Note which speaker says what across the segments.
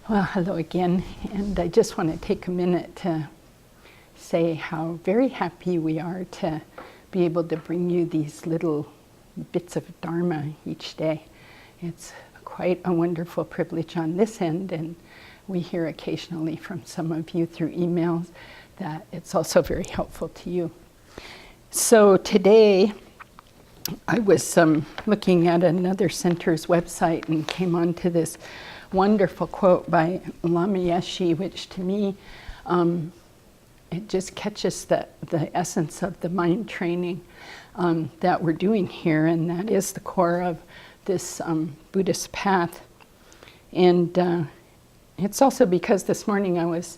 Speaker 1: Well, hello again, and I just want to take a minute to say how very happy we are to be able to bring you these little bits of Dharma each day. It's quite a wonderful privilege on this end, and we hear occasionally from some of you through emails that it's also very helpful to you. So today I was looking at another center's website and came onto this wonderful quote by Lama Yeshe, which to me, it just catches the essence of the mind training that we're doing here, and that is the core of this Buddhist path. And it's also because this morning I was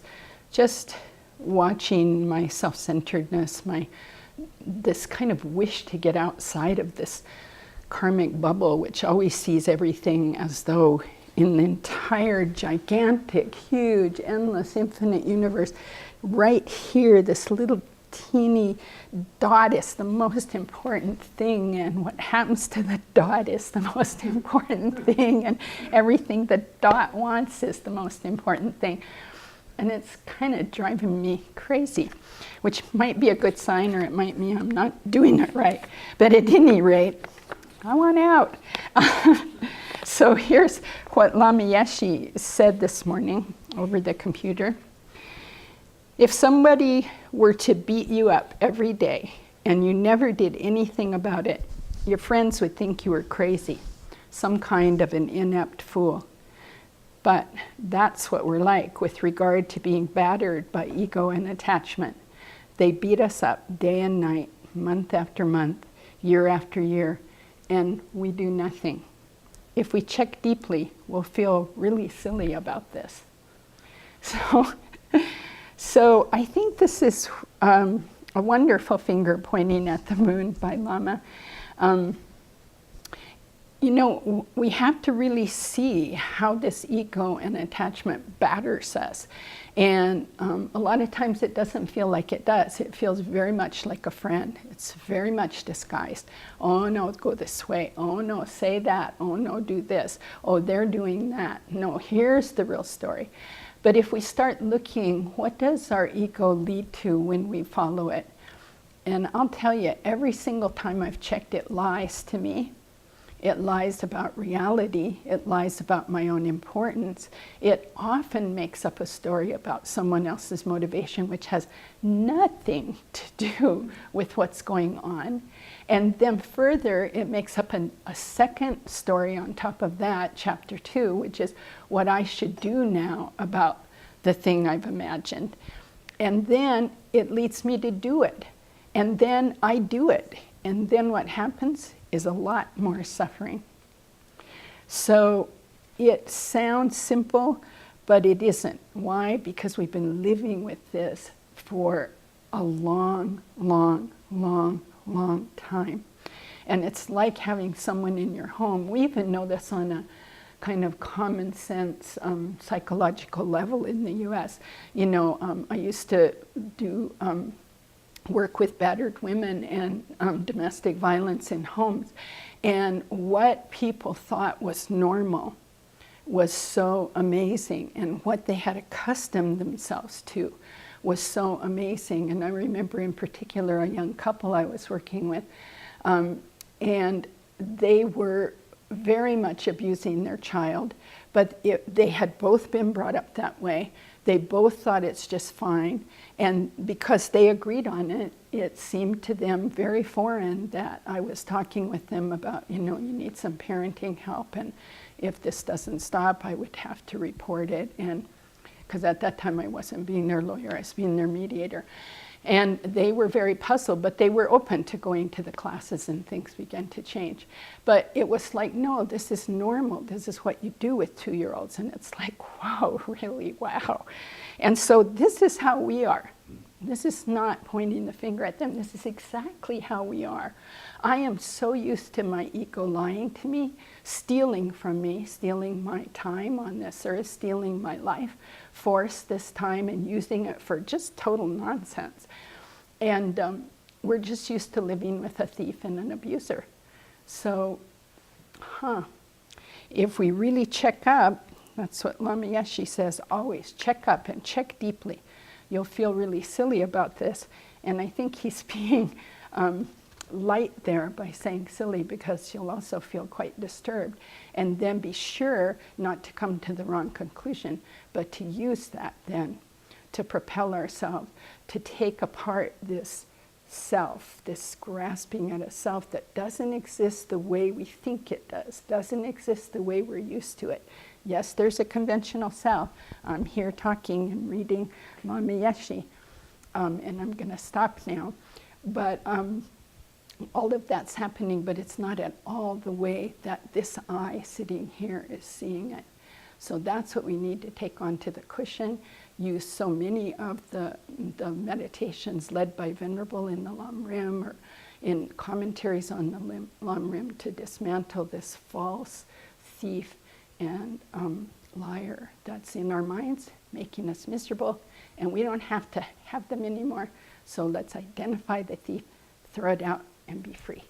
Speaker 1: just watching my self-centeredness, this kind of wish to get outside of this karmic bubble, which always sees everything as though in the entire gigantic, huge, endless, infinite universe, right here, this little teeny dot is the most important thing, and what happens to the dot is the most important thing, and everything the dot wants is the most important thing. And it's kind of driving me crazy, which might be a good sign, or it might mean I'm not doing it right. But at any rate, I want out. So here's what Lama Yeshe said this morning over the computer. If somebody were to beat you up every day and you never did anything about it, your friends would think you were crazy, some kind of an inept fool. But that's what we're like with regard to being battered by ego and attachment. They beat us up day and night, month after month, year after year, and we do nothing. If we check deeply, we'll feel really silly about this. So I think this is a wonderful finger pointing at the moon by Lama. You know, we have to really see how this ego and attachment batters us. And a lot of times it doesn't feel like it does. It feels very much like a friend. It's very much disguised. Oh no, go this way. Oh no, say that. Oh no, do this. Oh, they're doing that. No, here's the real story. But if we start looking, what does our ego lead to when we follow it? And I'll tell you, every single time I've checked, it lies to me. It lies about reality. It lies about my own importance. It often makes up a story about someone else's motivation, which has nothing to do with what's going on. And then further, it makes up a second story on top of that, chapter 2, which is what I should do now about the thing I've imagined. And then it leads me to do it. And then I do it. And then what happens is a lot more suffering. So it sounds simple, but it isn't. Why? Because we've been living with this for a long, long, long, long time. And it's like having someone in your home. We even know this on a kind of common sense psychological level in the US. You know, I used to do work with battered women and domestic violence in homes. And what people thought was normal was so amazing, and what they had accustomed themselves to was so amazing. And I remember in particular a young couple I was working with, and they were very much abusing their child, but they had both been brought up that way. They both thought it's just fine, and because they agreed on it, it seemed to them very foreign that I was talking with them about, you know, you need some parenting help, and if this doesn't stop, I would have to report it. And because at that time I wasn't being their lawyer, I was being their mediator. And they were very puzzled, but they were open to going to the classes, and things began to change. But it was like, no, this is normal. This is what you do with 2-year-olds. And it's like, wow, really, wow. And so this is how we are. This is not pointing the finger at them. This is exactly how we are. I am so used to my ego lying to me, stealing from me, stealing my time on this earth, stealing my life force this time and using it for just total nonsense. And we're just used to living with a thief and an abuser. So, if we really check up, That's what Lama Yeshe says always. Check up and check deeply. You'll feel really silly about this. And I think he's being light there by saying silly, because you'll also feel quite disturbed. And then be sure not to come to the wrong conclusion, but to use that then to propel ourselves, to take apart this self, this grasping at a self that doesn't exist the way we think it does, doesn't exist the way we're used to it. Yes, there's a conventional self. I'm here talking and reading Lama Yeshe, and I'm going to stop now. But all of that's happening, but it's not at all the way that this I sitting here is seeing it. So that's what we need to take onto the cushion. Use so many of the meditations led by Venerable in the Lam Rim or in commentaries on the Lam Rim to dismantle this false thief and liar that's in our minds, making us miserable. And we don't have to have them anymore. So let's identify the thief, throw it out, and be free.